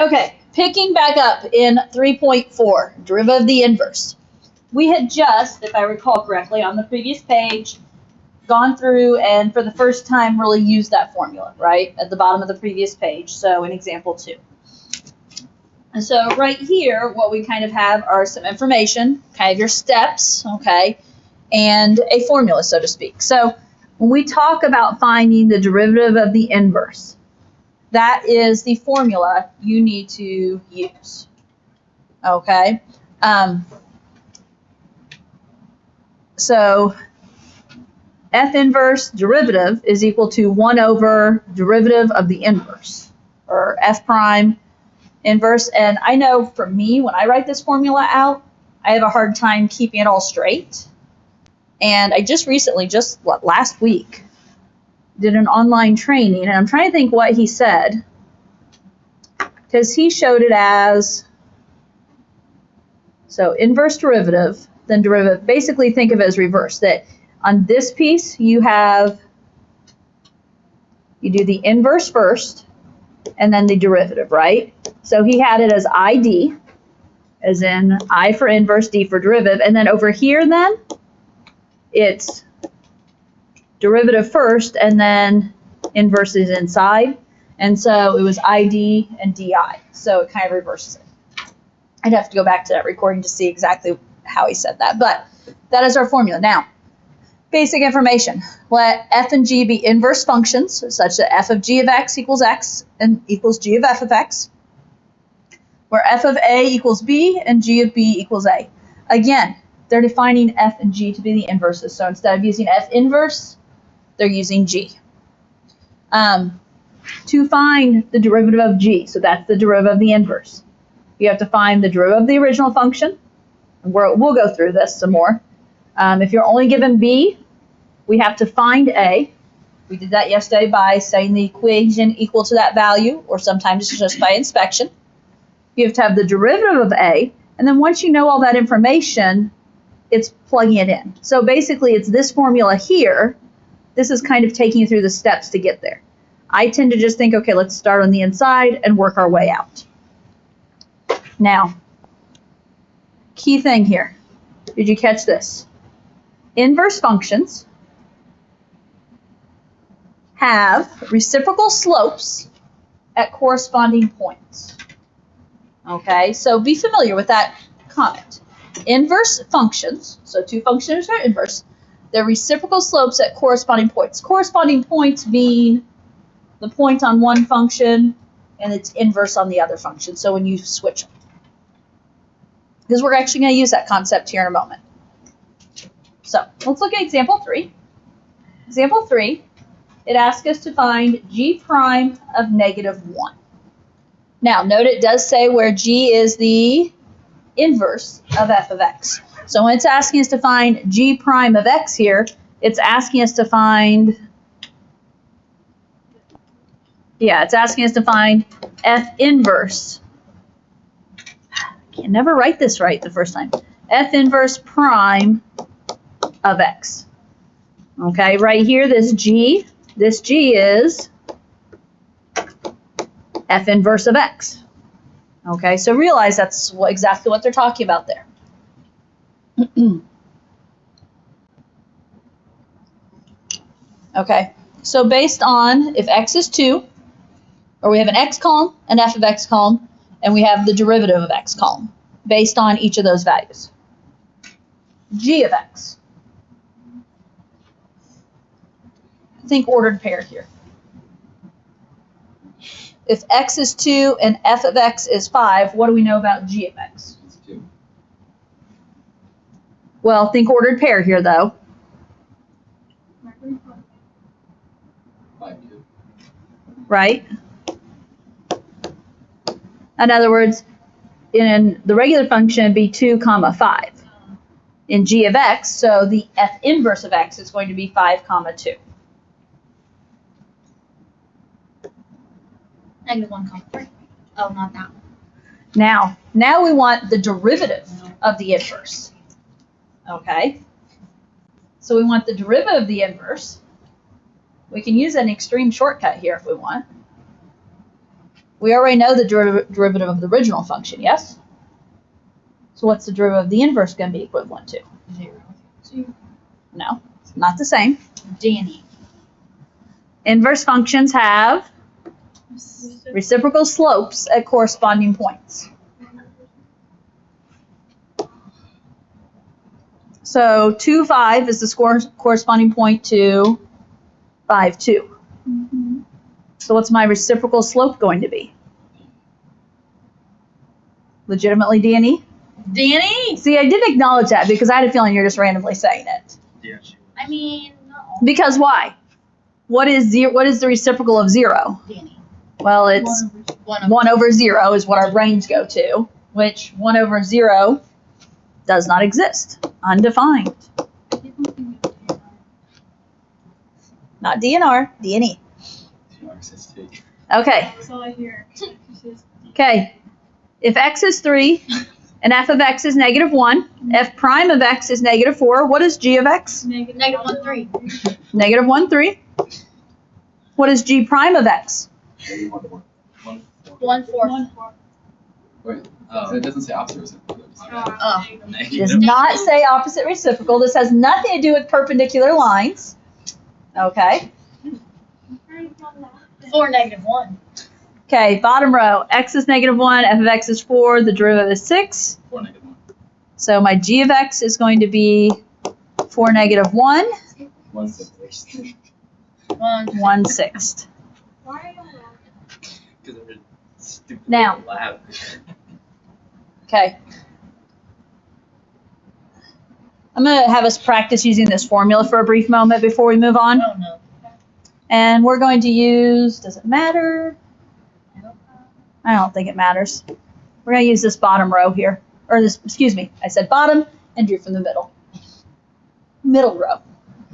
Okay, picking back up in 3.4, derivative of the inverse. We had just, if I recall correctly, on the previous page, gone through and for the first time really used that formula, right, at the bottom of the previous page, so in example 2. And so right here, what we kind of have are some information, kind of your steps, okay, and a formula, so to speak. So when we talk about finding the derivative of the inverse, that is the formula you need to use, okay? So f inverse derivative is equal to 1 over derivative of the inverse, or f prime inverse. And I know for me, when I write this formula out, I have a hard time keeping it all straight. And I just recently, last week, did an online training, and I'm trying to think what he said, because he showed it as, so inverse derivative, then derivative. Basically think of it as reverse, that on this piece you do the inverse first, and then the derivative, right? So he had it as ID, as in I for inverse, D for derivative, and then over here then, it's derivative first, and then inverse is inside. And so it was ID and DI. So it kind of reverses it. I'd have to go back to that recording to see exactly how he said that. But that is our formula. Now, basic information. Let f and g be inverse functions, such that f of g of x and equals g of f of x, where f of a equals b and g of b equals a. Again, they're defining f and g to be the inverses. So instead of using f inverse, they're using g. To find the derivative of g, so that's the derivative of the inverse, you have to find the derivative of the original function. And we'll go through this some more. If you're only given b, we have to find a. We did that yesterday by setting the equation equal to that value, or sometimes it's just by inspection. You have to have the derivative of a, and then once you know all that information, it's plugging it in. So basically, it's this formula here. This is kind of taking you through the steps to get there. I tend to just think, okay, let's start on the inside and work our way out. Now, key thing here. Did you catch this? Inverse functions have reciprocal slopes at corresponding points. Okay, so be familiar with that comment. Inverse functions, so two functions are inverse, they're reciprocal slopes at corresponding points. Corresponding points being the point on one function and its inverse on the other function, so when you switch them. Because we're actually going to use that concept here in a moment. So let's look at example 3. Example 3, it asks us to find g prime of -1. Now, note it does say where g is the inverse of f of x. So when it's asking us to find g prime of x here, it's asking us to find, it's asking us to find f inverse. I can never write this right the first time. F inverse prime of x. Okay, right here, this g is f inverse of x. Okay, so realize that's exactly what they're talking about there. Okay, so based on if x is 2, or we have an x column, an f of x column, and we have the derivative of x column, based on each of those values. G of x. Think ordered pair here. If x is 2 and f of x is 5, what do we know about g of x? It's 2. Well, think ordered pair here, though. 5, 2. Right? In other words, in the regular function, it'd be 2, 5. In g of x, so the f inverse of x is going to be 5, 2. -1, 3. Oh, not that one. Now we want the derivative of the inverse. Okay? So we want the derivative of the inverse. We can use an extreme shortcut here if we want. We already know the derivative of the original function, yes? So what's the derivative of the inverse going to be equivalent to? 0. No, not the same. Danny. Inverse functions have reciprocal slopes at corresponding points. So 2, 5 is the corresponding point to 5, 2. So what's my reciprocal slope going to be? Legitimately D and E? Danny? See, I did acknowledge that because I had a feeling you're just randomly saying it. Yeah. I mean, no. Because why? What is the reciprocal of 0? Danny. Well, it's 1 over 0 is what our brains go to, which 1 over 0 does not exist. Undefined. Not DNR, D and E. Okay. That's all I hear. Okay. If x is 3 and f of x is negative 1, f prime of x is negative 4, what is g of x? Negative 1, 3. Negative 1, 3. What is g prime of x? 1, 4. Wait, it doesn't say opposite reciprocal. Oh. It does not say opposite reciprocal. This has nothing to do with perpendicular lines. Okay. 4, negative 1. Okay, bottom row. X is negative 1, f of x is 4, the derivative is 6. 4 negative 1. So my g of x is going to be 4 negative 1, 1 6. 1 sixth. Why are you laughing? Because I'm a stupid Now. lab. Okay. I'm going to have us practice using this formula for a brief moment before we move on. Oh, no. And we're going to use, does it matter? I don't think it matters. We're going to use this bottom row here. Or this, excuse me, I said bottom and drew from the middle. Middle row.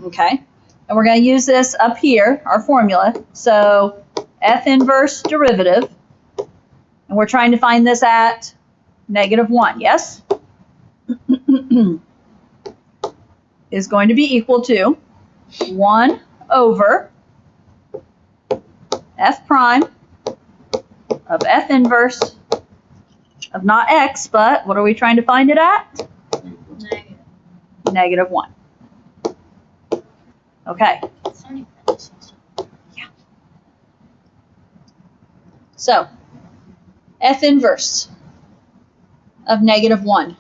Okay. And we're going to use this up here, our formula. So f inverse derivative. And we're trying to find this at negative 1, yes? Is going to be equal to 1 over f prime of f inverse of not x, but what are we trying to find it at? Negative. Negative 1. Okay. Yeah. So, f inverse of negative 1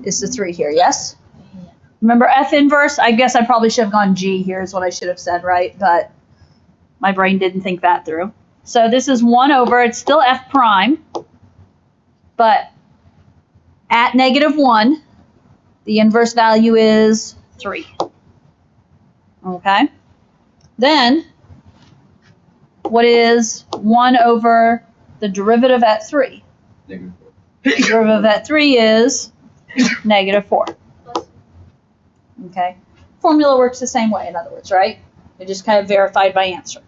is the 3 here, yes? Remember f inverse? I guess I probably should have gone g here is what I should have said, right? But my brain didn't think that through. So this is 1 over, it's still f prime, but at negative 1, the inverse value is 3. Okay? Then, what is 1 over the derivative at 3? Negative 4. The derivative at 3 is negative 4. Okay? Formula works the same way, in other words, right? It just kind of verified my answer.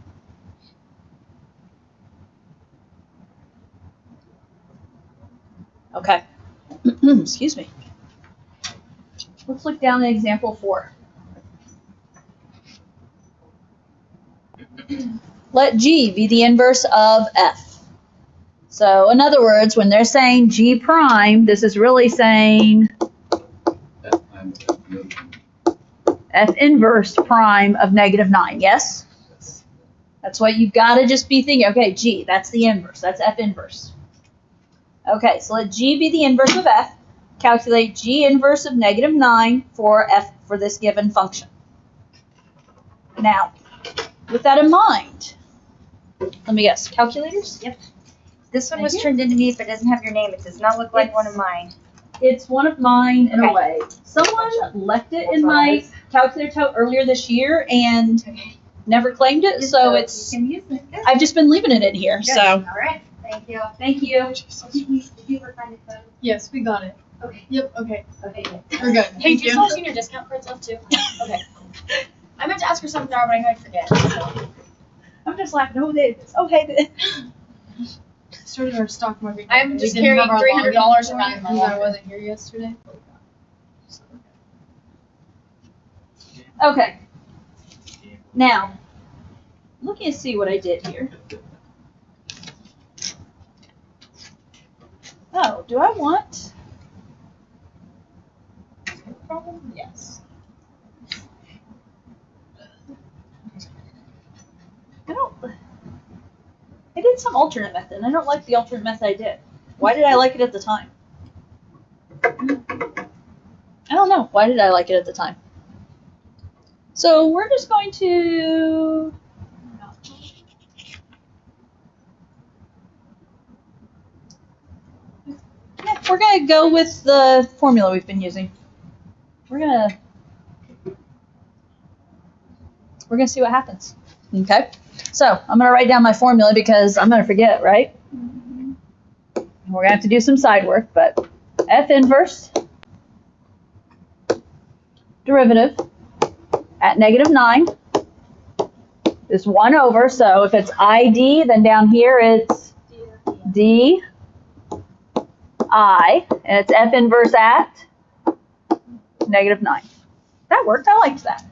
Okay. Excuse me. Let's look down at example 4. Let G be the inverse of F. So, in other words, when they're saying G prime, this is really saying F inverse prime of negative 9, yes? That's what you've got to just be thinking. Okay, G, that's the inverse. That's F inverse. Okay, so let G be the inverse of F. Calculate G inverse of negative 9 for F for this given function. Now, with that in mind, let me guess, calculators? Yep. This one was Thank you. turned into me, but doesn't have your name. It does not look like one of mine. It's one of mine in a Okay. way. Someone left it in my calculator tote earlier this year and never claimed it, so it's, You can use it. Good. I've just been leaving it in here, Good. so. All right. Thank you. Thank you. Did you ever find it though? Yes, we got it. Okay. Yep, okay. Okay. Good. We're good. Hey, Thank do you you. still have your discount cards left too? Okay. I meant to ask her something there, but I might forget. So. I'm just laughing. Oh, okay. Started our stock market. I'm We just didn't carrying have our $300 login around in my because I wallet. wasn't here yesterday. Okay. Now, looking to see what I did here. Oh, do I want? Problem? Yes. I did some alternate method. I don't like the alternate method I did. Why did I like it at the time? I don't know. Why did I like it at the time? So we're just going to. Yeah, we're going to go with the formula we've been using. We're going to see what happens. Okay? So I'm going to write down my formula because I'm going to forget, right? And we're going to have to do some side work, but F inverse derivative at -9 is 1 over. So if it's ID, then down here it's D I, and it's F inverse at -9. That worked. I liked that.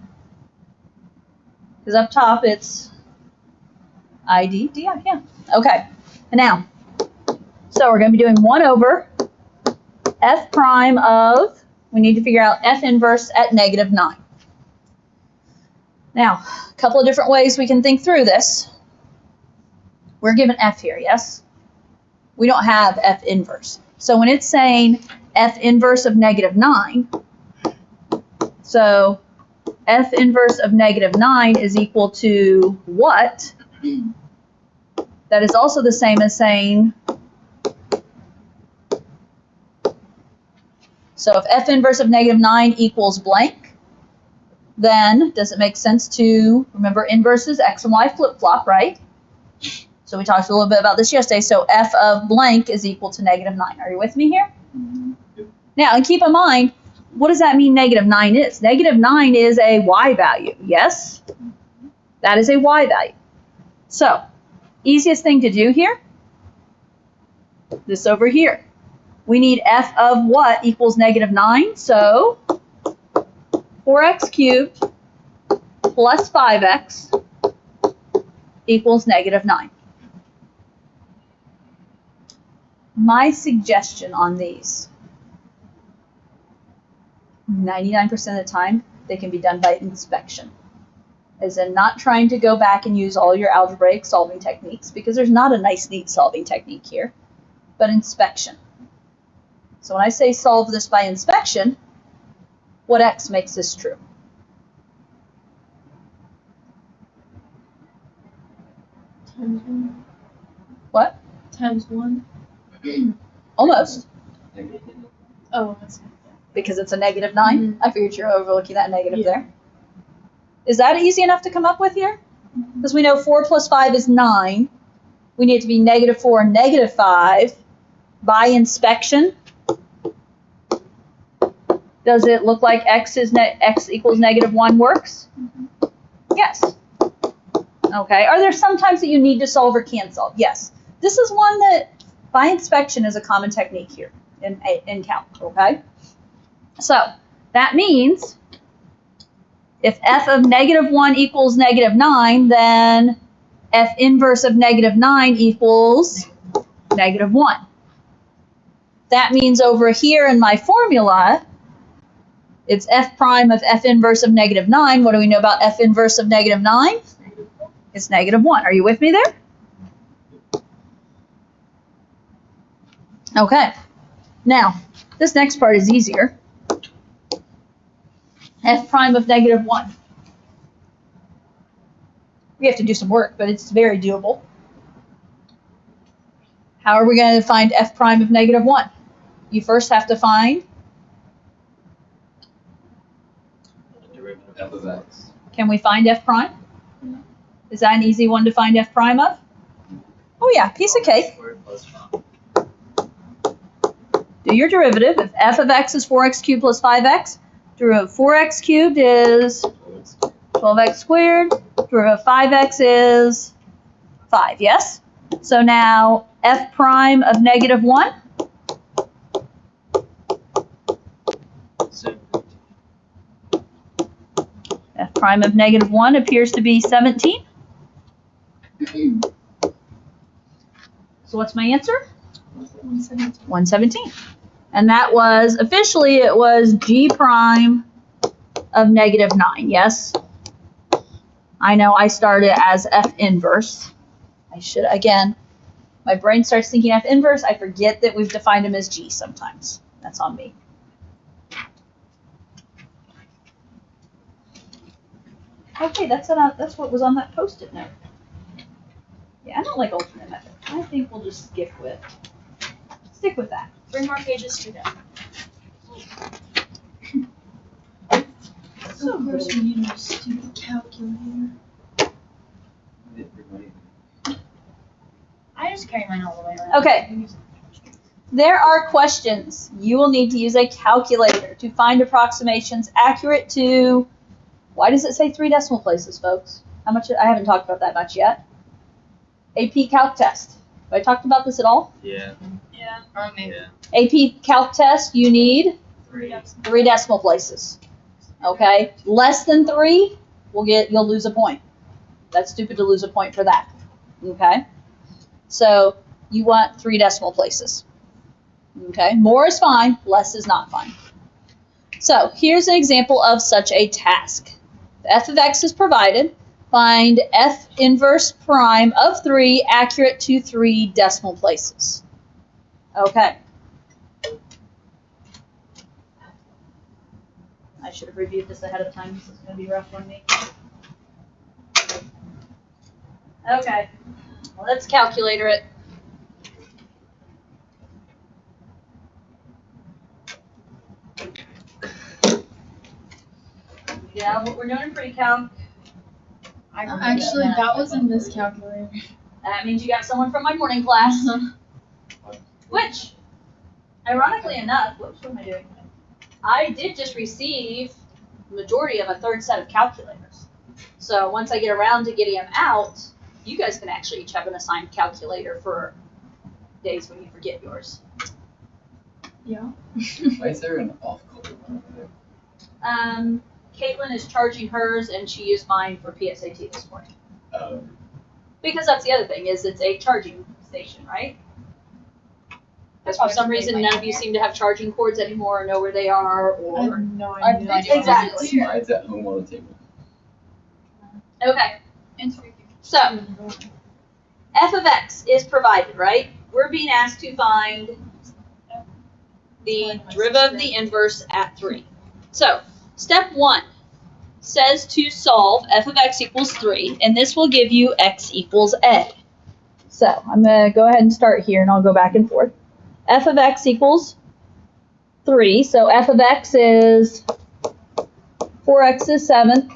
Because up top it's ID, DI, yeah. Okay. And now, so we're going to be doing 1 over F prime of, we need to figure out F inverse at -9. Now, a couple of different ways we can think through this. We're given F here, yes? We don't have F inverse. So when it's saying F inverse of -9, so F inverse of -9 is equal to what? That is also the same as saying, so if F inverse of -9 equals blank, then does it make sense to remember inverses X and Y flip-flop, right? So we talked a little bit about this yesterday. So F of blank is equal to -9. Are you with me here? Yep. Now, and keep in mind, what does that mean -9 is? -9 is a Y value, yes? That is a Y value. So, easiest thing to do here, this over here. We need F of what equals -9? So, 4x cubed plus 5x equals -9. My suggestion on these, 99% of the time, they can be done by inspection. As in not trying to go back and use all your algebraic solving techniques, because there's not a nice, neat solving technique here, but inspection. So when I say solve this by inspection, what X makes this true? Times 1. What? Times 1. Almost, Oh, that's because it's a -9. Mhm. I figured you're overlooking that negative Yeah. there. Is that easy enough to come up with here? Because we know 4 plus 5 is 9. We need it to be -4 and -5. By inspection, does it look like X equals -1 works? Yes. Okay. Are there some times that you need to solve or can't solve? Yes. This is one that by inspection is a common technique here in calc. Okay. So that means if F of -1 equals -9, then F inverse of -9 equals -1. That means over here in my formula, it's F prime of F inverse of -9. What do we know about F inverse of -9? It's -1. Are you with me there? Okay. Now, this next part is easier. F prime of -1. We have to do some work, but it's very doable. How are we going to find F prime of -1? You first have to find, F of X. can we find F prime? Is that an easy one to find F prime of? Oh yeah, piece of cake. Do your derivative. If F of X is 4x cubed plus 5x, derivative of 4x cubed is 12x squared. Derivative of 5x is 5, yes? So now F prime of -1. F prime of -1 appears to be 17. So what's my answer? 117. 117. And that was, officially, it was g prime of negative 9, yes? I know I started as f inverse. I should, again, my brain starts thinking f inverse. I forget that we've defined them as g sometimes. That's on me. Okay, that's what was on that Post-it note. Yeah, I don't like alternate method. I think we'll just stick with that. 3 more pages to go. So of course we need a stupid calculator. I just carry mine all the way around. Okay. There are questions. You will need to use a calculator to find approximations accurate to, why does it say 3 decimal places, folks? How much? I haven't talked about that much yet. AP Calc test. Have I talked about this at all? Yeah. Yeah. Yeah. AP Calc test, you need 3 3 decimal places. Okay? Less than 3, you'll lose a point. That's stupid to lose a point for that. Okay? So you want 3 decimal places. Okay? More is fine, less is not fine. So here's an example of such a task. The f of x is provided. Find f inverse prime of 3 accurate to 3 decimal places. Okay. I should have reviewed this ahead of time. This is going to be rough on me. Okay. Well, let's calculator it. Yeah, what we're doing in pre-calc. Actually, that was in this calculator. That means you got someone from my morning class. Which, ironically enough, whoops, what am I doing? I did just receive the majority of a 3rd set of calculators. So once I get around to getting them out, you guys can actually each have an assigned calculator for days when you forget yours. Yeah. Why is there an off-color one over there? Caitlin is charging hers, and she used mine for PSAT this morning. Because that's the other thing, is it's a charging station, right? Because for some reason, none of you seem to have charging cords anymore, or know where they are, I or... have no idea. Exactly. Mine's at home on the table. Okay, so f of x is provided, right? We're being asked to find the derivative of the inverse at 3. So, step 1 says to solve f of x equals 3, and this will give you x equals a. So, I'm going to go ahead and start here, and I'll go back and forth. F of x equals 3, so f of x is 4x to the 7th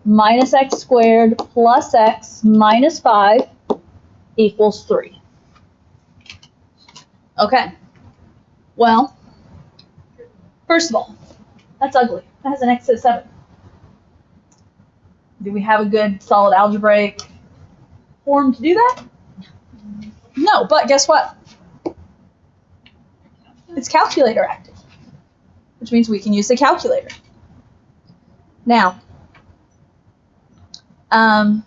minus x squared plus x minus 5 equals 3. Okay. Well, first of all, that's ugly. That has an x to the 7th. Do we have a good solid algebraic form to do that? No, but guess what? It's calculator active, which means we can use the calculator. Now, I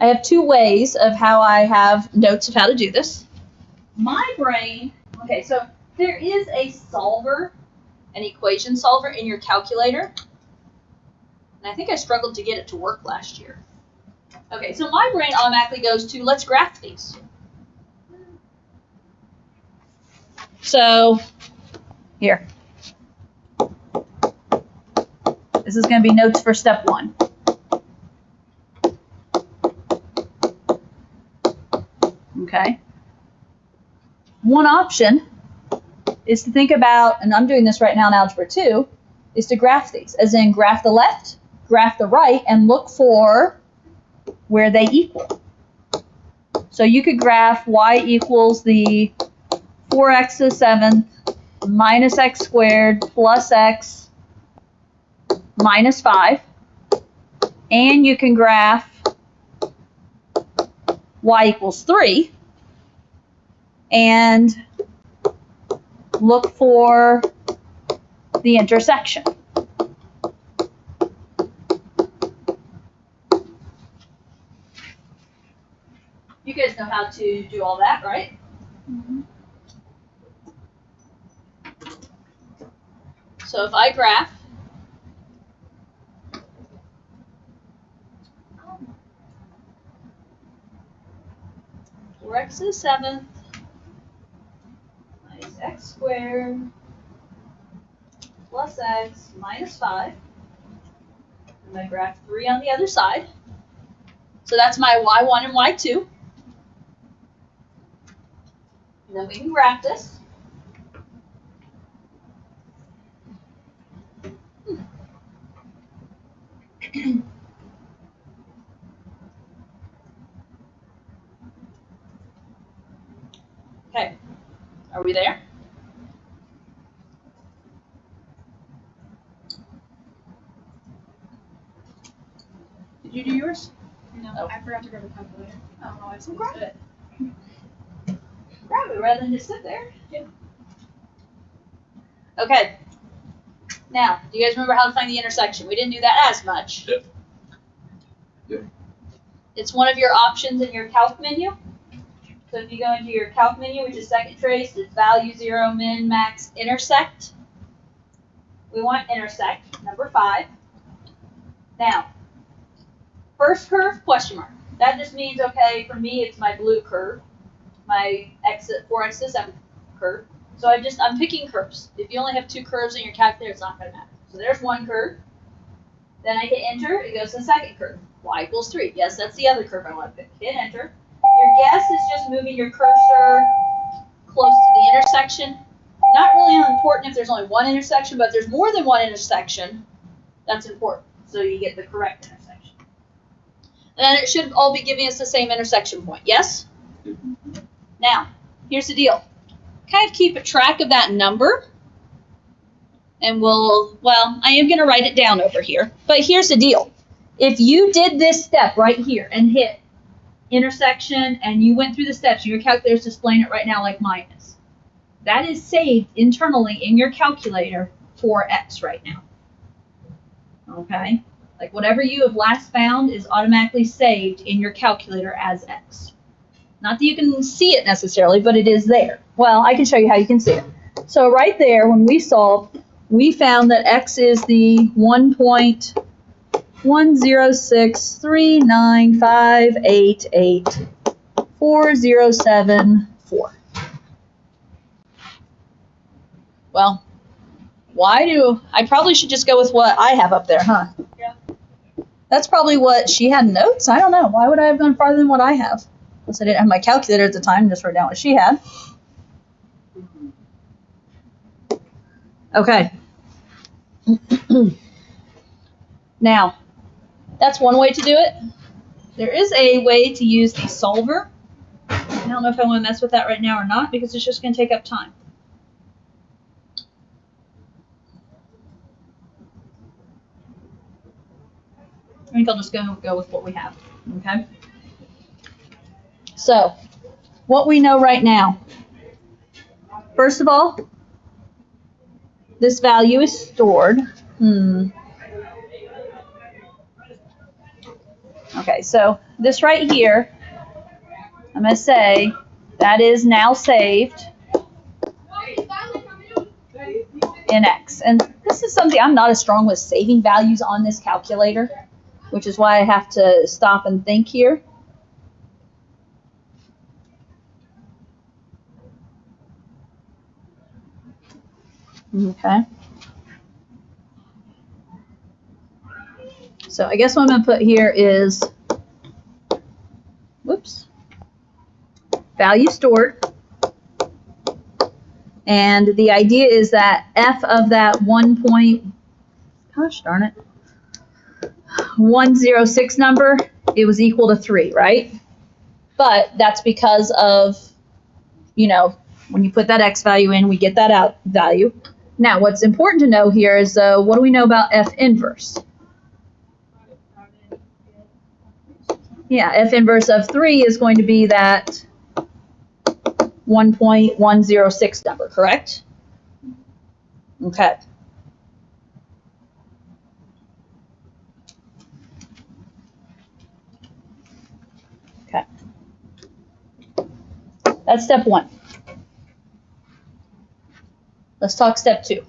have 2 ways of how I have notes of how to do this. My brain, okay, so there is a solver, an equation solver in your calculator. And I think I struggled to get it to work last year. Okay, so my brain automatically goes to, let's graph these. So, here. This is going to be notes for step 1. Okay. One option is to think about, and I'm doing this right now in Algebra 2, is to graph these. As in, graph the left, graph the right, and look for where they equal. So you could graph y equals the 4x to the 7th minus x squared plus x minus 5. And you can graph y equals 3 and look for the intersection. You guys know how to do all that, right? So if I graph 4x to the 7th minus x squared plus x minus 5, and I graph 3 on the other side. So that's my y1 and y2. And then we can graph this. Okay, are we there? Did you do yours? No, Oh. I forgot to grab a calculator. I don't know why I Grab did it. Grab it rather than just sit there. Yeah. Okay. Now, do you guys remember how to find the intersection? We didn't do that as much. Yep. Yep. It's one of your options in your calc menu. So if you go into your calc menu, which is second trace, it's value, 0, min, max, intersect. We want intersect, number 5. Now, first curve, question mark. That just means, okay, for me, it's my blue curve, my 4x to 7 curve. So I'm picking curves. If you only have 2 curves in your calculator, it's not going to matter. So there's one curve. Then I hit enter, it goes to the second curve. Y equals 3. Yes, that's the other curve I want to pick. Hit enter. Your guess is just moving your cursor close to the intersection. Not really important if there's only one intersection, but if there's more than one intersection, that's important. So you get the correct intersection. And then it should all be giving us the same intersection point. Yes? Now, here's the deal. Kind of keep a track of that number. And I am going to write it down over here. But here's the deal. If you did this step right here and hit intersection and you went through the steps, your calculator's displaying it right now like mine is. That is saved internally in your calculator for x right now. Okay? Like whatever you have last found is automatically saved in your calculator as x. Not that you can see it necessarily, but it is there. Well, I can show you how you can see it. So right there, when we solved, we found that x is the 1.10639588407.4. Well, I probably should just go with what I have up there, huh? Yeah. That's probably what she had in notes. I don't know. Why would I have gone farther than what I have? Unless I didn't have my calculator at the time, just wrote down what she had. Okay. Now, that's one way to do it. There is a way to use the solver. I don't know if I want to mess with that right now or not because it's just going to take up time. I think I'll just go with what we have. Okay. So, what we know right now. First of all, this value is stored. Okay, so this right here, I'm going to say that is now saved in X. And this is something I'm not as strong with saving values on this calculator, which is why I have to stop and think here. Okay. So I guess what I'm going to put here is, value stored. And the idea is that f of that 1.106 number, it was equal to 3, right? But that's because of, when you put that x value in, we get that out value. Now, what's important to know here is, what do we know about f inverse? Yeah, f inverse of 3 is going to be that 1.106 number, correct? Okay. Okay. That's step 1. Let's talk step 2.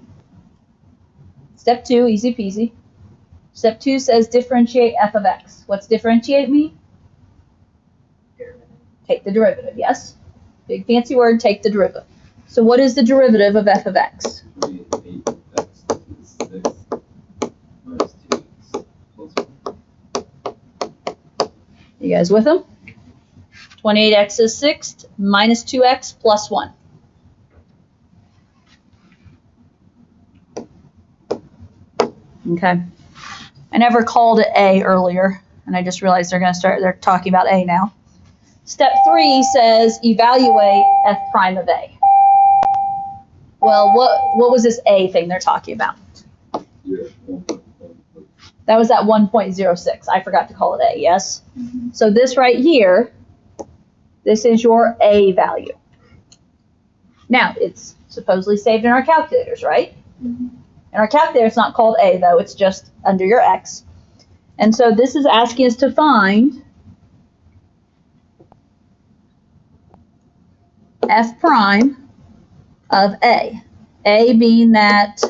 Step 2, easy peasy. Step 2 says differentiate f of x. What's differentiate mean? Take the derivative, yes? Big fancy word, take the derivative. So what is the derivative of f of x? 28x to the 6th minus 2x plus 1. You guys with them? 28x is 6th minus 2x plus 1. Okay. I never called it A earlier, and I just realized they're talking about A now. Step 3 says evaluate f prime of A. Well, what was this A thing they're talking about? Yeah. That was at 1.06. I forgot to call it A, yes? So this right here, this is your A value. Now, it's supposedly saved in our calculators, right? In our calculator, it's not called A, though. It's just under your X. And so this is asking us to find f prime of A. A being that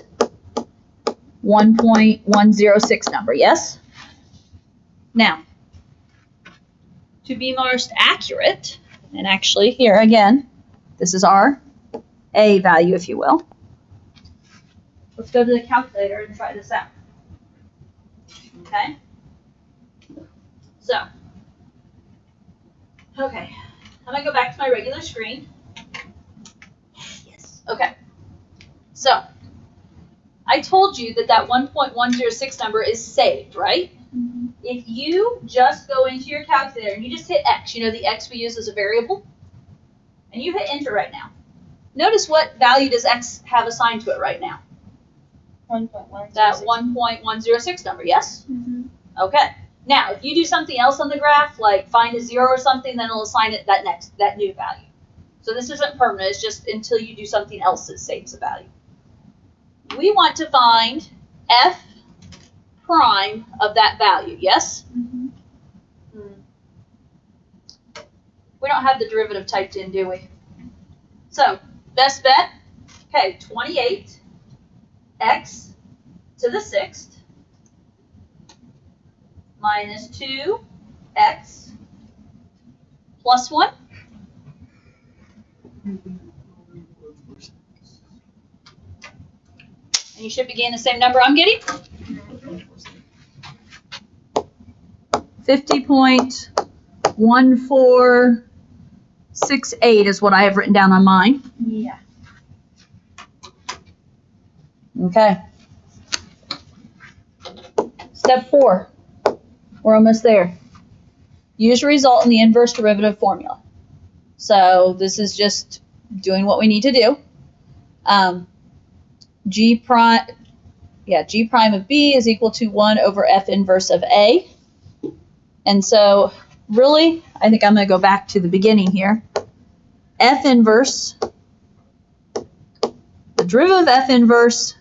1.106 number, yes? Now, to be most accurate, and actually here again, this is our A value, if you will. Let's go to the calculator and try this out. Okay? So, okay, I'm going to go back to my regular screen. Yes. Okay. So, I told you that 1.106 number is saved, right? If you just go into your calculator and you just hit X, you know the X we use as a variable, and you hit enter right now. Notice what value does X have assigned to it right now? 1.106. That 1.106 number, yes? Okay. Now, if you do something else on the graph, like find a 0 or something, then it'll assign it that new value. So this isn't permanent, it's just until you do something else that saves a value. We want to find f prime of that value, yes? We don't have the derivative typed in, do we? So, best bet, okay, 28 x to the 6th minus 2x plus 1. And you should be getting the same number I'm getting. 50.1468 is what I have written down on mine. Yeah. Okay. Step 4. We're almost there. Use result in the inverse derivative formula. So this is just doing what we need to do. G prime of B is equal to 1 over F inverse of A. And so really, I think I'm going to go back to the beginning here. F inverse, the derivative of F inverse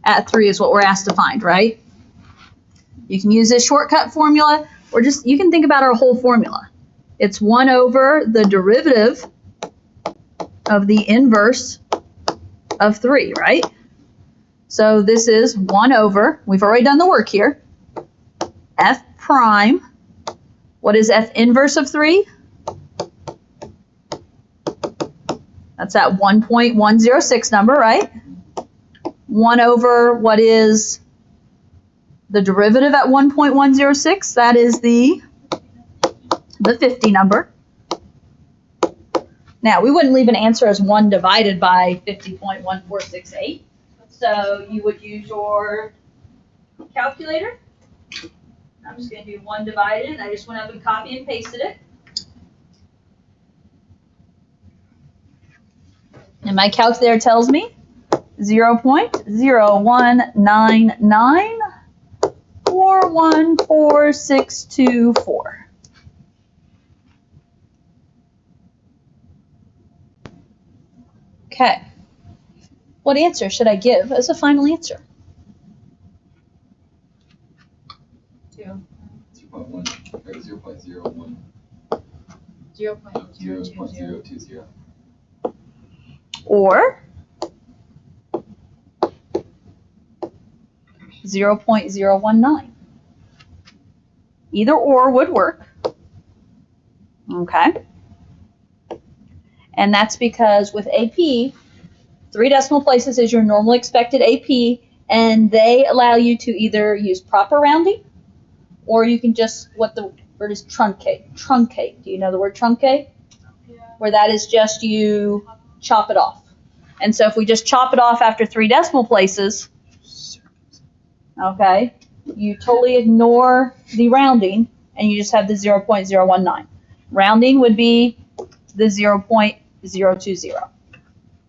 at 3 is what we're asked to find, right? You can use this shortcut formula, or just, you can think about our whole formula. It's 1 over the derivative of the inverse of 3, right? So this is 1 over, we've already done the work here, F prime, what is F inverse of 3? That's that 1.106 number, right? 1 over what is the derivative at 1.106? That is the 50 number. Now, we wouldn't leave an answer as 1 divided by 50.1468. So you would use your calculator. I'm just going to do 1 divided, and I just went up and copy and pasted it. And my calculator tells me 0.01994144624. Okay. What answer should I give as a final answer? 0.1 or 0.01. 0.020. Or 0.019. Either or would work. Okay. And that's because with AP, 3 decimal places is your normal expected AP, and they allow you to either use proper rounding, or you can just, what the word is, truncate. Truncate. Do you know the word truncate? Yeah. Where that is just you chop it off. And so if we just chop it off after 3 decimal places, okay, you totally ignore the rounding, and you just have the 0.019. Rounding would be the 0.020.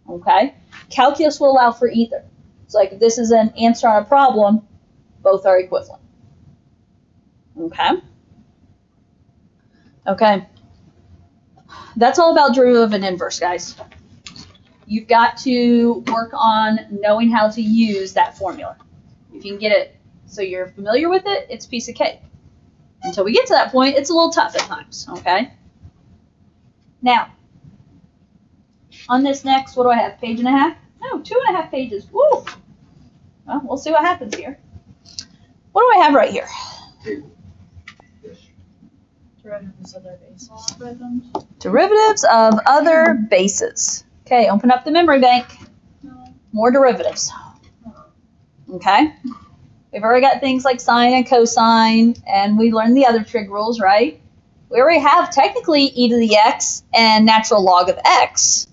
Okay? Calculus will allow for either. So like if this is an answer on a problem, both are equivalent. Okay? Okay. That's all about derivative and inverse, guys. You've got to work on knowing how to use that formula. If you can get it so you're familiar with it, it's a piece of cake. Until we get to that point, it's a little tough at times, okay? Now, on this next, what do I have? Page and a half? No, 2.5 pages. Woo! Well, we'll see what happens here. What do I have right here? Derivatives of other base logarithms. Derivatives of other bases. Okay, open up the memory bank. More derivatives. Okay? We've already got things like sine and cosine, and we learned the other trig rules, right? We already have technically e to the x and natural log of x,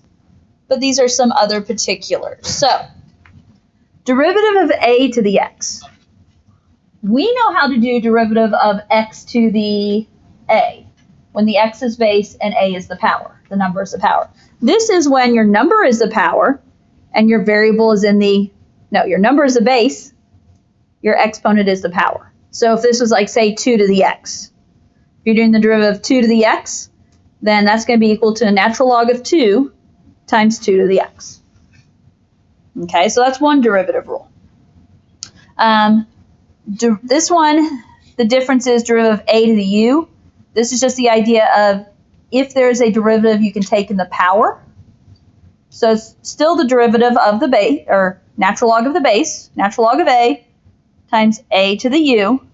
but these are some other particulars. So, derivative of a to the x. We know how to do derivative of x to the a, when the x is base and a is the power. The number is the power. This is when your number is the power and your variable is in the, no, your number is the base, your exponent is the power. So if this was like, say, 2 to the x, if you're doing the derivative of 2 to the x, then that's going to be equal to a natural log of 2 times 2 to the x. Okay, so that's one derivative rule. This one, the difference is derivative of a to the u. This is just the idea of if there's a derivative you can take in the power. So it's still the derivative of the base, or natural log of the base, natural log of a times a to the u,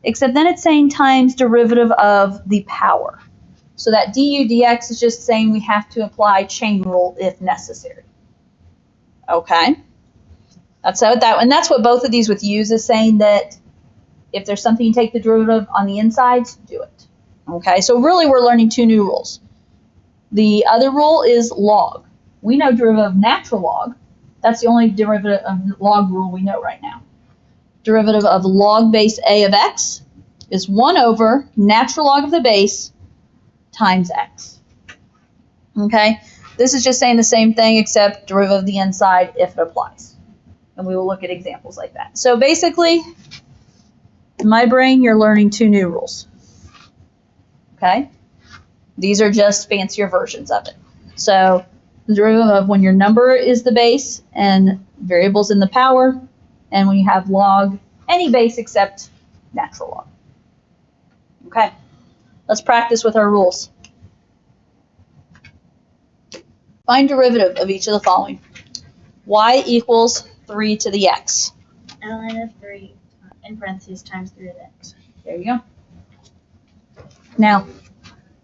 except then it's saying times derivative of the power. So that du dx is just saying we have to apply chain rule if necessary. Okay? That's how that, and that's what both of these with u's is saying, that if there's something you take the derivative on the insides, do it. Okay, so really we're learning 2 new rules. The other rule is log. We know derivative of natural log. That's the only derivative of log rule we know right now. Derivative of log base a of x is 1 over natural log of the base times x. Okay, this is just saying the same thing except derivative of the inside if it applies. And we will look at examples like that. So basically, in my brain, you're learning 2 new rules. Okay? These are just fancier versions of it. So the derivative of when your number is the base and variables in the power, and when you have log, any base except natural log. Okay, let's practice with our rules. Find derivative of each of the following. Y equals 3 to the x. ln of 3 in parentheses times 3 to the x. There you go. Now,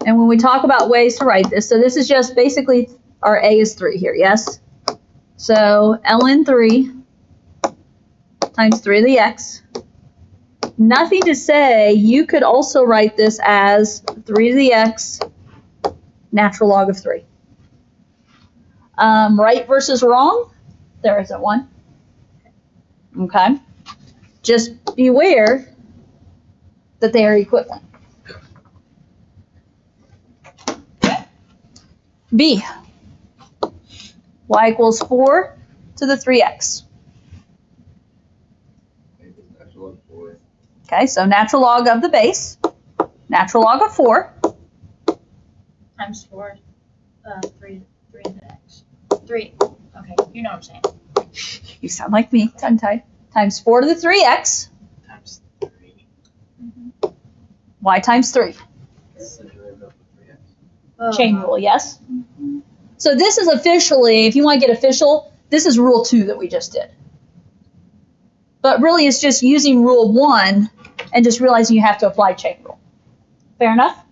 and when we talk about ways to write this, so this is just basically our a is 3 here, yes? So ln 3 times 3 to the x. Nothing to say you could also write this as 3 to the x natural log of 3. Right versus wrong? There isn't one. Okay? Just beware that they are equivalent. B. Y equals 4 to the 3x. Okay, so natural log of the base, natural log of 4. Times 4, 3 to the x. 3, okay, you know what I'm saying. You sound like me, tongue-tied. Times 4 to the 3x. Times 3. Y times 3. This is the derivative of 3x. Chain rule, yes? So this is officially, if you want to get official, this is rule 2 that we just did. But really it's just using rule 1 and just realizing you have to apply chain rule. Fair enough?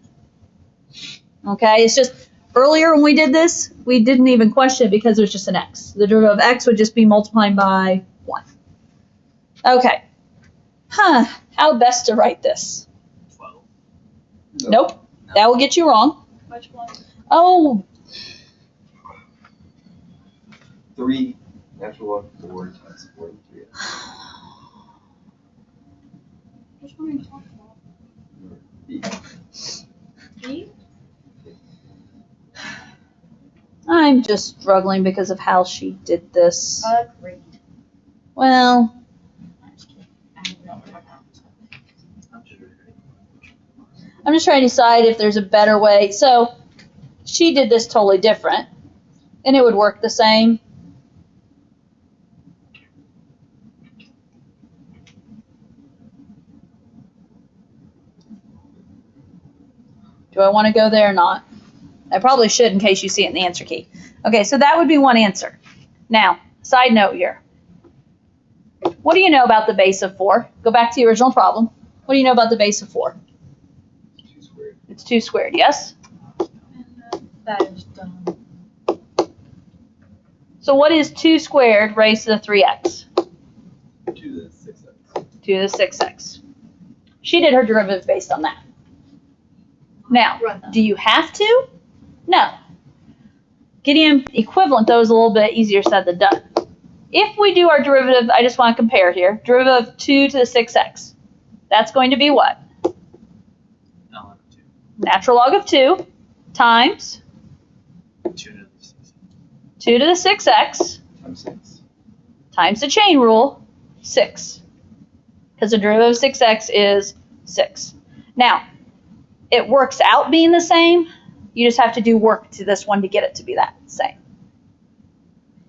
Okay, it's just earlier when we did this, we didn't even question it because it was just an x. The derivative of x would just be multiplying by 1. Okay. How best to write this? 12. Nope. That will get you wrong. Which one? Oh, 3 natural log 4 times 4 to 3x. Which one are you talking about? B. B? I'm just struggling because of how she did this. Agreed. Well, I'm just kidding. I don't know what I'm I'm just trying to decide if there's a better way. So she did this totally different, and it would work the same. Do I want to go there or not? I probably should in case you see it in the answer key. Okay, so that would be one answer. Now, side note here. What do you know about the base of 4? Go back to the original problem. What do you know about the base of 4? 2 squared. It's 2 squared, yes? That is dumb. So what is 2 squared raised to the 3x? 2 to the 6x. 2 to the 6x. She did her derivative based on that. Now, do you have to? No. Getting equivalent, though, is a little bit easier said than done. If we do our derivative, I just want to compare here. Derivative of 2 to the 6x. That's going to be what? Log of 2. Natural log of 2 times 2 to the 6. 2 to the 6x Times 6. times the chain rule, 6. Because the derivative of 6x is 6. Now, it works out being the same. You just have to do work to this one to get it to be that same.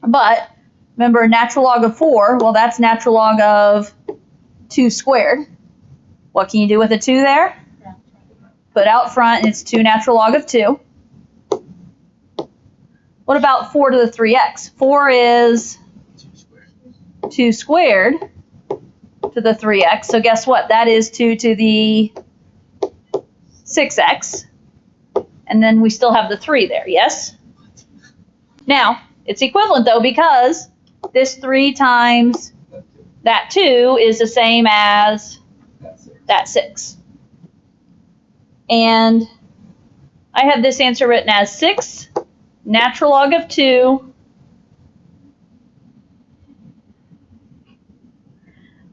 But remember, natural log of 4, well, that's natural log of 2 squared. What can you do with a 2 there? Put out front, and it's 2 natural log of 2. What about 4 to the 3x? 4 is 2 squared. 2 squared to the 3x. So guess what? That is 2 to the 6x. And then we still have the 3 there, yes? Now, it's equivalent, though, because this 3 times That 2. that 2 is the same as That 6. that 6. And I have this answer written as 6 natural log of 2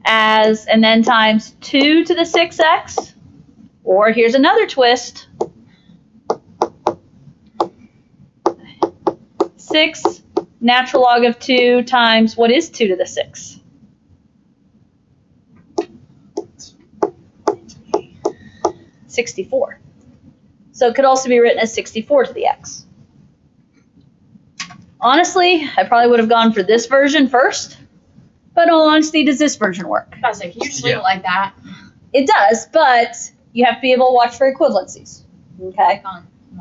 as, and then times 2 to the 6x. Or here's another twist. 6 natural log of 2 times, what is 2 to the 6? 64. So it could also be written as 64 to the x. Honestly, I probably would have gone for this version first. But in all honesty, does this version work? I was like, you just leave it like that. It does, but you have to be able to watch for equivalencies. Okay?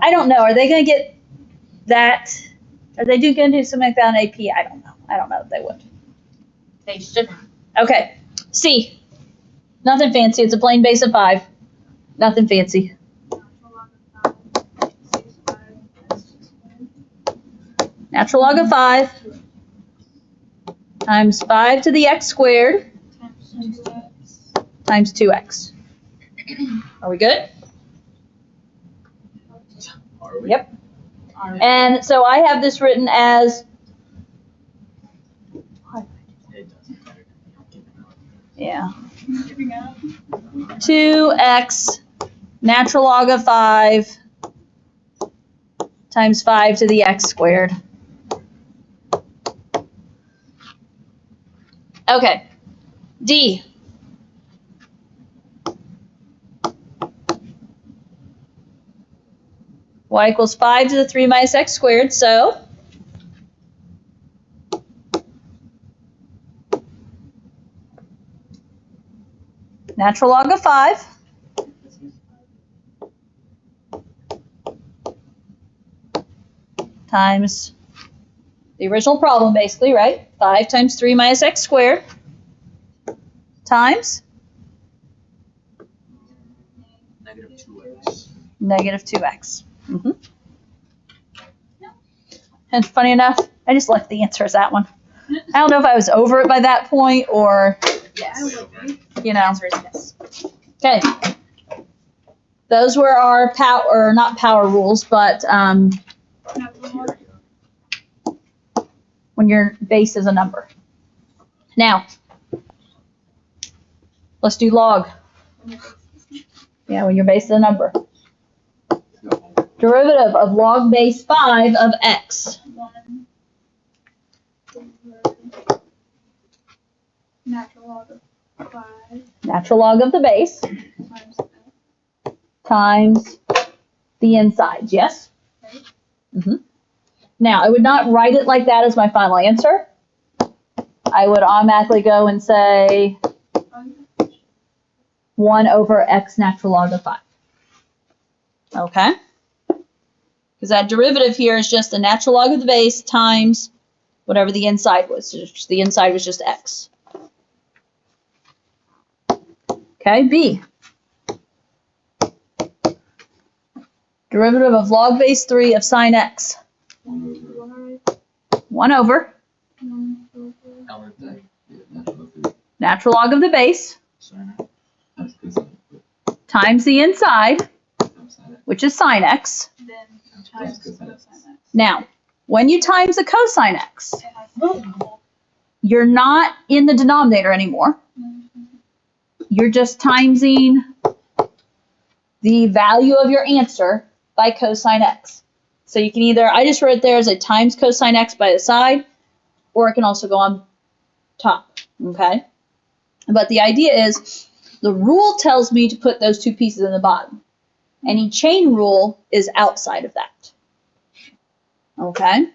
I don't know. Are they going to get that? Are they going to do something like that on AP? I don't know. I don't know if they would. They shouldn't. Okay. C. Nothing fancy. It's a plain base of 5. Nothing fancy. Natural log of 5 times 5 to the x squared times 2x. Are we good? Are we? Yep. And so I have this written as, It doesn't matter. You don't yeah, 2x natural log of 5 times 5 to the x squared. Okay. D. Y equals 5 to the 3 minus x squared, so natural log of 5 times the original problem, basically, right? 5 times 3 minus x squared times Negative 2x. negative 2x. And funny enough, I just left the answer as that one. I don't know if I was over it by that point or, Yes. you know. Answer is yes. Okay. Those were our power, or not power rules, but when your base is a number. Now, let's do log. Yeah, when your base is a number. Derivative of log base 5 of x. 1 natural log of 5 Natural log of the base times x. times the insides, yes? Now, I would not write it like that as my final answer. I would automatically go and say 1 over x natural log of 5. Okay? Because that derivative here is just the natural log of the base times whatever the inside was. The inside was just x. Okay, B. Derivative of log base 3 of sine x. 1 over natural log of the base times the inside, which is sine x. Then times cosine x. Now, when you times the cosine x, It has to you're not in the denominator anymore. You're just timesing the value of your answer by cosine x. So you can either, I just wrote it there as a times cosine x by the side, or it can also go on top, okay? But the idea is, the rule tells me to put those two pieces in the bottom. Any chain rule is outside of that. Okay?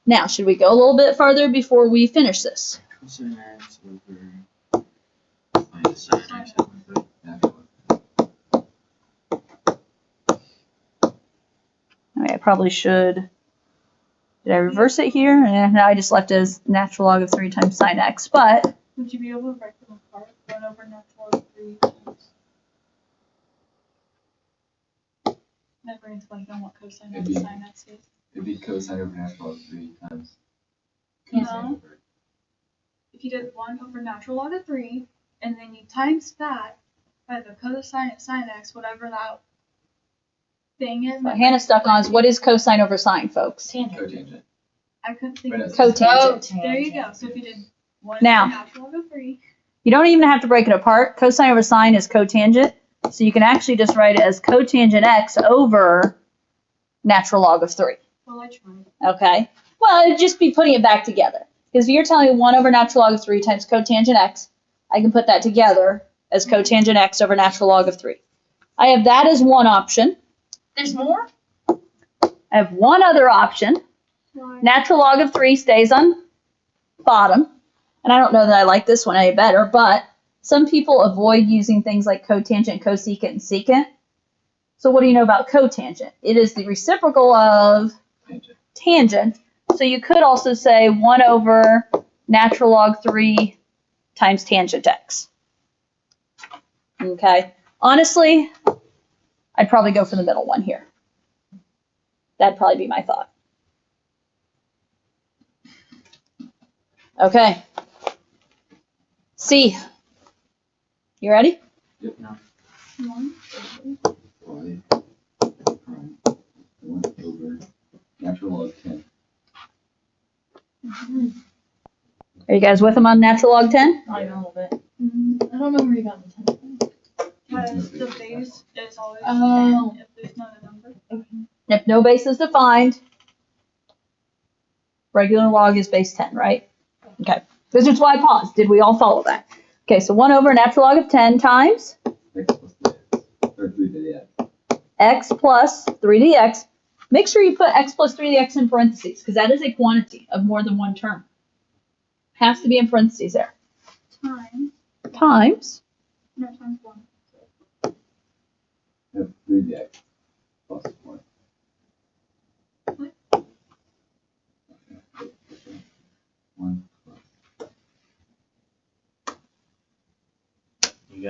Now, should we go a little bit further before we finish this? Cosine x over minus sine x over natural. I probably should. Did I reverse it here? And I just left it as natural log of 3 times sine x. But Would you be able to break them apart? 1 over natural log of 3 times. Never explained on what cosine It'd and be- sine x is. It'd be cosine over natural log of 3 times No. cosine over. If you did 1 over natural log of 3, and then you times that by the cosine sine x, whatever that thing is. what Hannah stuck on is what is cosine over sine, folks? Cotangent. I couldn't think Right, of Cotangent. There you go. So if you did 1 Now. over natural log of 3. You don't even have to break it apart. Cosine over sine is cotangent. So you can actually just write it as cotangent x over natural log of 3. Well, I tried. Okay? Well, it'd just be putting it back together. Because if you're telling me 1 over natural log of 3 times cotangent x, I can put that together as cotangent x over natural log of 3. I have that as one option. There's more? I have one other option. Why? Natural log of 3 stays on bottom. And I don't know that I like this one any better, but some people avoid using things like cotangent, cosecant, and secant. So what do you know about cotangent? It is the reciprocal of Tangent. tangent. So you could also say 1 over natural log 3 times tangent x. Okay. Honestly, I'd probably go for the middle one here. That'd probably be my thought. Okay. C. You ready? Yep, now. 1. Y prime 1 over natural log 10. Are you guys with them on natural log 10? Not even a little bit. I don't know where you got the 10 from. Because the base is always 10 if there's not a number. If no base is defined, regular log is base 10, right? Okay. This is why I paused. Did we all follow that? Okay, so 1 over natural log of 10 times X plus the X, or 3 to the X. x plus 3 to the x. Make sure you put x plus 3 to the x in parentheses, because that is a quantity of more than one term. Has to be in parentheses there. Times. Times No, times 1. Have 3 to the X plus 1.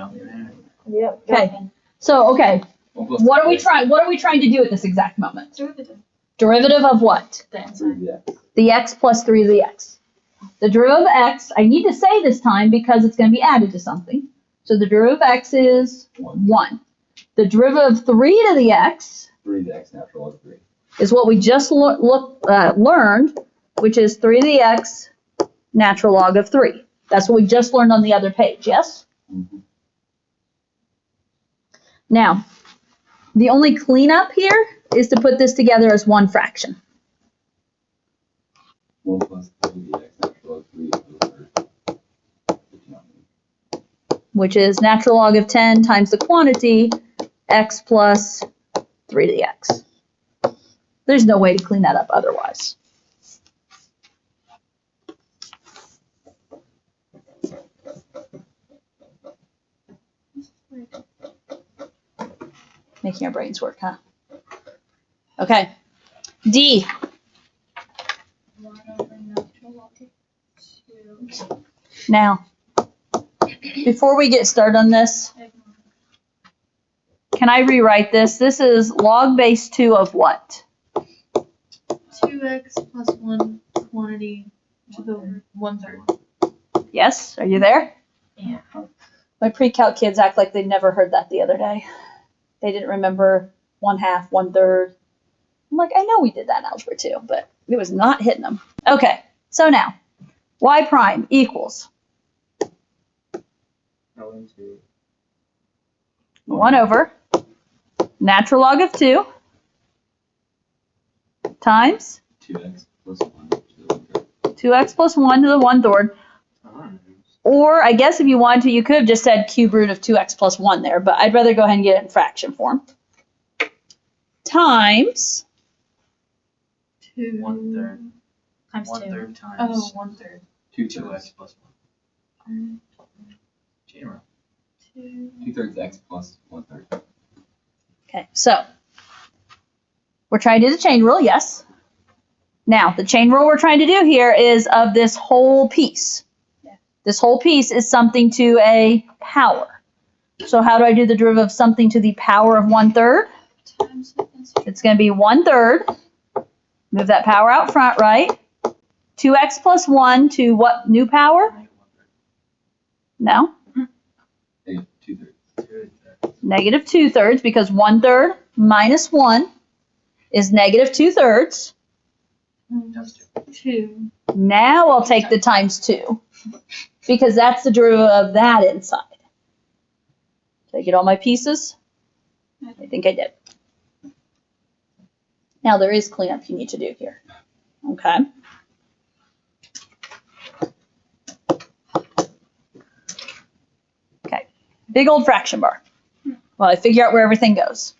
down there. Yep. Okay. So, okay, 1 plus what are we 3x, trying, what are we trying to do at this exact moment? Derivative. Derivative of what? The 3 inside. to the x. The x plus 3 to the x. The derivative of x, I need to say this time because it's going to be added to something. So the derivative of x is 1. The derivative of 3 to the x 3 to the x natural log 3. is what we just learned, which is 3 to the x natural log of 3. That's what we just learned on the other page, yes? Mm-hmm. Now, the only cleanup here is to put this together as one fraction, 1 plus 3 to the x natural log 3 to the third. which is natural log of 10 times the quantity, x plus 3 to the x. There's no way to clean that up otherwise. Making our brains work, huh? Okay. D. 1 over natural log of 2. Now, before we get started on this, can I rewrite this? This is log base 2 of what? 2x plus 1 quantity to the 1/3. Yes? Are you there? Yeah. My pre-calc kids act like they never heard that the other day. They didn't remember 1/2, 1/3. I'm like, I know we did that in Algebra 2, but it was not hitting them. Okay, so now, y prime equals 1 over natural log of 2 times 2x plus 1 to the 1/3. 2x plus 1 to the 1/3. Or I guess if you wanted to, you could have just said cube root of 2x plus 1 there, but I'd rather go ahead and get it in fraction form. Times 2 1/3. times 2. 1/3 times. Oh, 1/3. 2/3. plus 1. Chain rule. 2/3 x plus 1/3. Okay, so we're trying to do the chain rule, yes. Now, the chain rule we're trying to do here is of this whole piece. This whole piece is something to a power. So how do I do the derivative of something to the power of 1/3? Times the inside. It's going to be 1/3. Move that power out front, right? 2x plus 1 to what new power? No, Negative 2/3. negative 2/3, because 1/3 minus 1 is negative 2/3. Times 2. 2. Now I'll take the times 2, because that's the derivative of that inside. Did I get all my pieces? I think I did. Now there is cleanup you need to do here. Okay. Okay. Big old fraction bar. Well, I figure out where everything goes.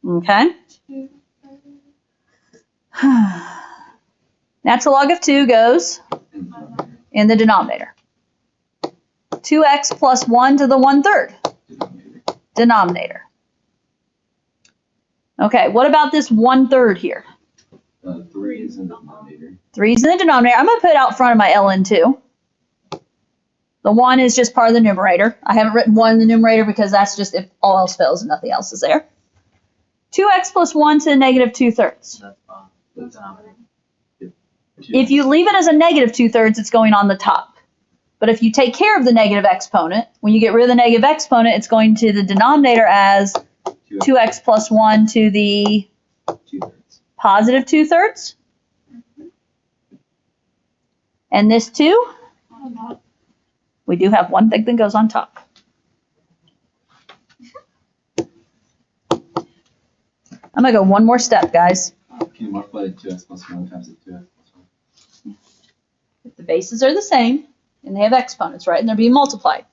Okay. Natural log of 2 goes in the denominator. 2x plus 1 to the 1/3 Denominator. denominator. Okay, what about this 1/3 here? 3 is in the denominator. 3 is in the denominator. I'm going to put out front of my ln2. The 1 is just part of the numerator. I haven't written 1 in the numerator because that's just if all else fails and nothing else is there. 2x plus 1 to the negative 2/3. That's the denominator. If you leave it as a negative 2/3, it's going on the top. But if you take care of the negative exponent, when you get rid of the negative exponent, it's going to the denominator as 2x plus 1 to the 2/3. positive 2/3. And this 2, we do have one thing that goes on top. I'm going to go one more step, guys. Can you multiply 2x plus 1 times the 2x plus 1? If the bases are the same, and they have exponents, right, and they're being multiplied.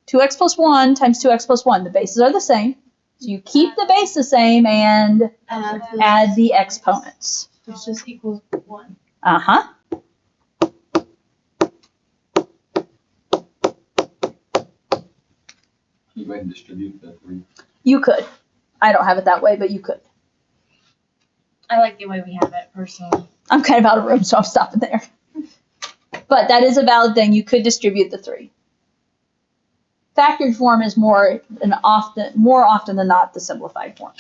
2x plus 1 times 2x plus 1. The bases are the same. So you keep the base the same and add the exponents. Which just equals 1. Uh-huh. Can you go ahead and distribute the 3? You could. I don't have it that way, but you could. I like the way we have it, personally. I'm kind of out of room, so I'm stopping there. But that is a valid thing. You could distribute the 3. Factored form is more often than not the simplified form.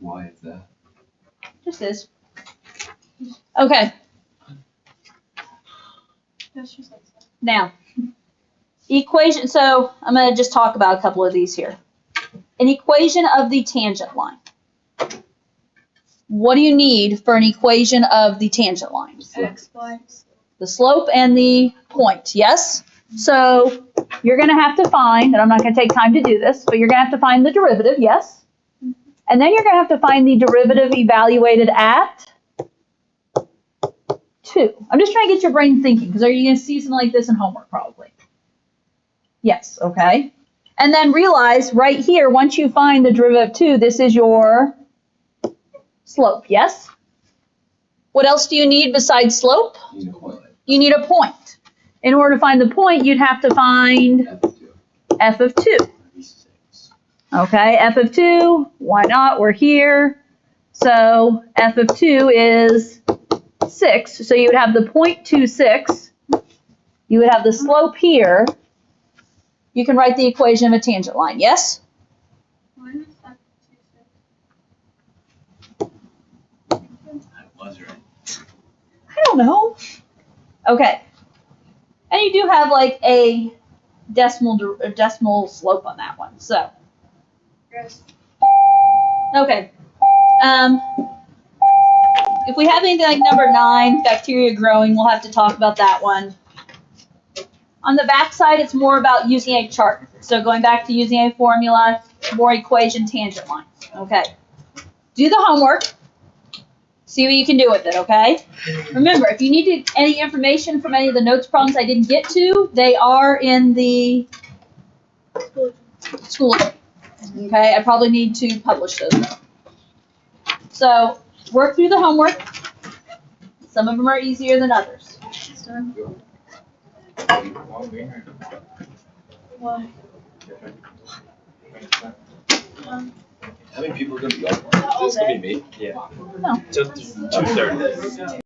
Why is that? Just is. Okay, That's just like that. now, equation, so I'm going to just talk about a couple of these here. An equation of the tangent line. What do you need for an equation of the tangent line? X, Y. The slope and the point, yes? So you're going to have to find, and I'm not going to take time to do this, but you're going to have to find the derivative, yes? And then you're going to have to find the derivative evaluated at 2. I'm just trying to get your brain thinking, because are you going to see something like this in homework probably? Yes, okay. And then realize right here, once you find the derivative of 2, this is your slope, yes? What else do you need besides slope? You know what? You need a point. In order to find the point, you'd have to find f of 2. Okay, f of 2, why not? We're here. So f of 2 is 6. So you would have the point 26. You would have the slope here. You can write the equation of a tangent line, yes? Why is that 2, 6? I was right. I don't know. Okay. And you do have like a decimal slope on that one. So, Yes. okay. If we have anything like number 9, bacteria growing, we'll have to talk about that one. On the back side, it's more about using a chart. So going back to using a formula, more equation tangent lines. Okay. Do the homework. See what you can do with it, okay? Remember, if you needed any information from any of the notes problems I didn't get to, they are in the school. Okay, I probably need to publish those. So, work through the homework. Some of them are easier than others. Why? How many people are going to be on? Is this going to be me? Yeah. No. Till 2:30.